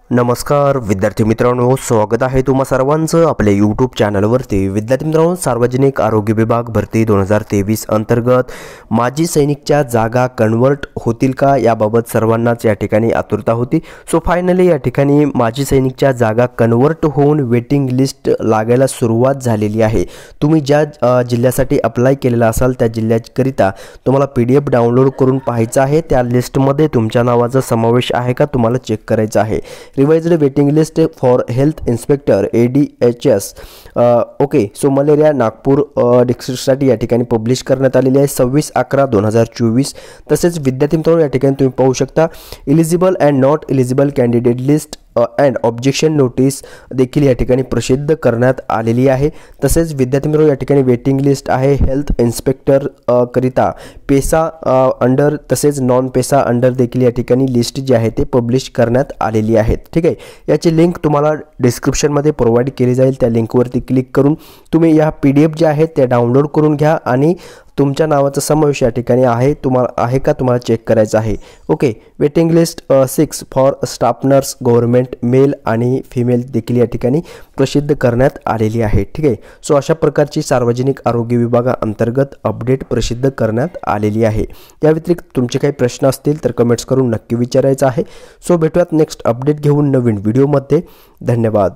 नमस्कार विद्यार्थी मित्रांनो, स्वागत आहे तुम्हा सर्वांचं आपल्या यूट्यूब चॅनलवरती। विद्यार्थी मित्रांनो, सार्वजनिक आरोग्य विभाग भरती 2023 अंतर्गत माजी सैनिकच्या जागा कन्वर्ट होतील का याबाबत सर्वांनाच या ठिकाणी आतुरता होती। सो फायनली या ठिकाणी माजी सैनिकच्या जागा कन्वर्ट होऊन वेटिंग लिस्ट लागायला सुरुवात झालेली आहे। तुम्ही ज्या जिल्ह्यासाठी अप्लाय केलेला असाल त्या जिल्ह्याकरिता तुम्हाला PDF डाउनलोड करून पाहायचा आहे। त्या लिस्टमध्ये तुमच्या नावाचा समावेश आहे का तुम्हाला चेक करायचा आहे। Revised waiting list for health inspector ADHS okay. So malaria Nagpur डिस्ट्रिक्टसाठी या ठिकाणी पब्लिश करण्यात आलेली आहे 26/11/2024। तसेच विद्यार्थी मित्रांनो, या ठिकाणी तुम्ही पाहू शकता eligible and not eligible candidate list and objection notice देखील या ठिकाणी प्रसिद्ध करण्यात आलेली आहे। तसेच विद्यार्थी मित्रांनो, या ठिकाणी वेटिंग लिस्ट आहे हेल्थ इन्स्पेक्टर करिता पेसा अंडर तसेच नॉन पेसा अंडर देखील या ठिकाणी लिस्ट जी आहे ते पब्लिश करण्यात आलेली आहे। ठीक आहे, याची लिंक तुम्हाला डिस्क्रिप्शनमध्ये प्रोव्हाइड केली जाईल। त्या लिंकवरती क्लिक करून तुम्ही या PDF जे आहेत ते डाउनलोड करून घ्या आणि तुमच्या नावाचा समावेश या ठिकाणी आहे का तुम्हाला चेक करायचा आहे। Okay, waiting list 6 for staff nurse government male आणि फिमेल देखील या ठिकाणी प्रसिद्ध करण्यात आलेली आहे। ठीक आहे, सो अशा प्रकारची सार्वजनिक आरोग्य विभागाअंतर्गत अपडेट प्रसिद्ध करण्यात आलेली आहे। या व्यतिरिक्त तुमचे काही प्रश्न असतील तर कमेंट्स करून नक्की विचारायचं आहे। सो भेटूयात नेक्स्ट अपडेट घेऊन नवीन व्हिडिओमध्ये। धन्यवाद।